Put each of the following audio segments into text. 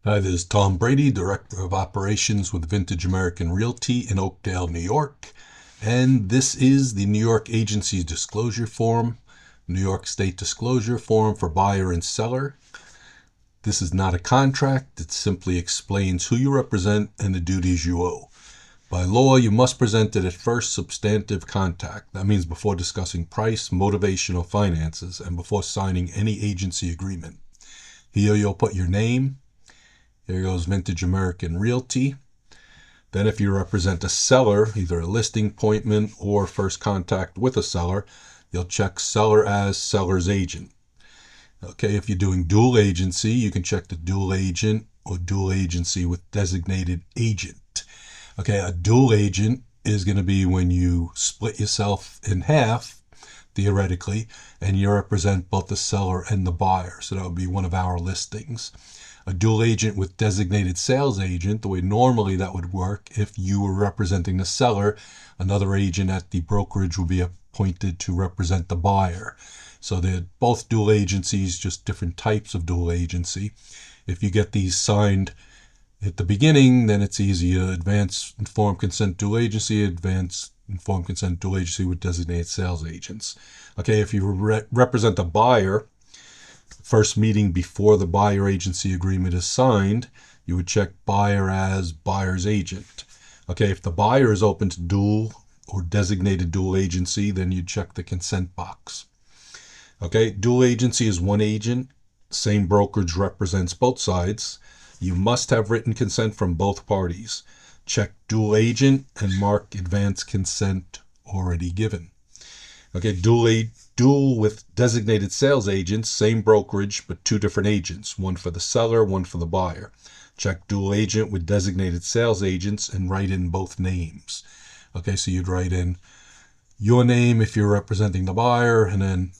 Hi, this is Tom Brady, Director of Operations with Vintage American Realty in Oakdale, New York. And this is the New York Agency Disclosure Form, New York State Disclosure Form for buyer and seller. This is not a contract. It simply explains who you represent and the duties you owe. By law, you must present it at first substantive contact. That means before discussing price, motivation, or finances, and before signing any agency agreement. Here you'll put your name. Here goes Vintage American Realty. Then if you represent a seller, either a listing appointment or first contact with a seller, you'll check seller as seller's agent. Okay, if you're doing dual agency, you can check the dual agent or dual agency with designated agent. Okay, a dual agent is going to be when you split yourself in half, theoretically, and you represent both the seller and the buyer. So that would be one of our listings. A dual agent with designated sales agent, the way normally that would work, if you were representing the seller, another agent at the brokerage will be appointed to represent the buyer. So they're both dual agencies, just different types of dual agency. If you get these signed at the beginning, then it's easier. Advance informed consent dual agency, advance informed consent dual agency with designated sales agents. Okay, if you represent a buyer, first meeting before the buyer agency agreement is signed, you would check buyer as buyer's agent. Okay, if the buyer is open to dual or designated dual agency, then you check the consent box. Okay, dual agency is one agent, same brokerage represents both sides. You must have written consent from both parties. Check dual agent and mark advance consent already given. Okay, dual with designated sales agents, same brokerage, but two different agents, one for the seller, one for the buyer. Check dual agent with designated sales agents and write in both names. Okay, so you'd write in your name if you're representing the buyer, and then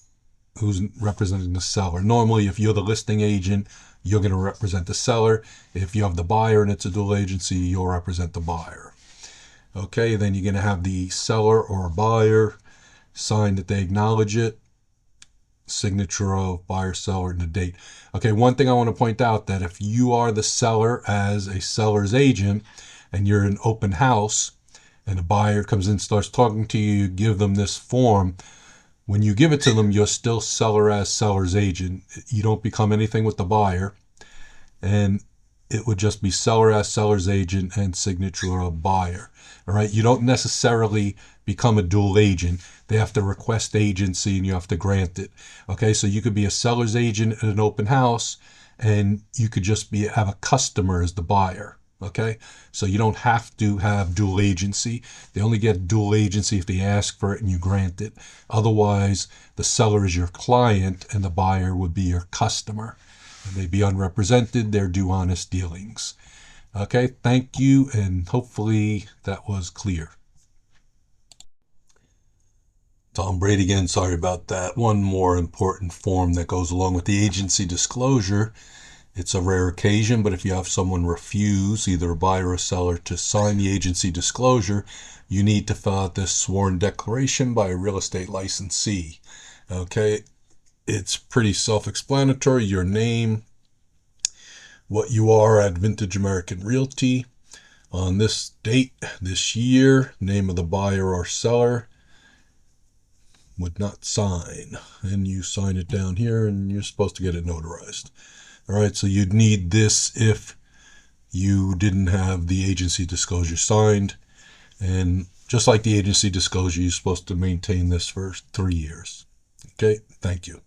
who's representing the seller. Normally, if you're the listing agent, you're going to represent the seller. If you have the buyer and it's a dual agency, you'll represent the buyer. Okay, then you're going to have the seller or buyer sign that they acknowledge it, signature of buyer, seller, and the date. Okay, one thing I want to point out, that if you are the seller as a seller's agent and you're in open house and a buyer comes in, starts talking to you, give them this form, when you give it to them, you're still seller as seller's agent. You don't become anything with the buyer, and it would just be seller as seller's agent and signature of buyer. All right, you don't necessarily become a dual agent. They have to request agency and you have to grant it. Okay, so you could be a seller's agent at an open house and you could just have a customer as the buyer. Okay, so you don't have to have dual agency. They only get dual agency if they ask for it and you grant it. Otherwise, the seller is your client and the buyer would be your customer. And they'd be unrepresented. They're due honest dealings. Okay, thank you, and hopefully that was clear. Tom Brady again, sorry about that. One more important form that goes along with the agency disclosure. It's a rare occasion, but if you have someone refuse, either a buyer or seller, to sign the agency disclosure, you need to fill out this sworn declaration by a real estate licensee. Okay, it's pretty self-explanatory. Your name, what you are at Vintage American Realty, on this date, this year, name of the buyer or seller, would not sign. And you sign it down here and you're supposed to get it notarized. All right, so you'd need this if you didn't have the agency disclosure signed. And just like the agency disclosure, you're supposed to maintain this for 3 years. Okay, thank you.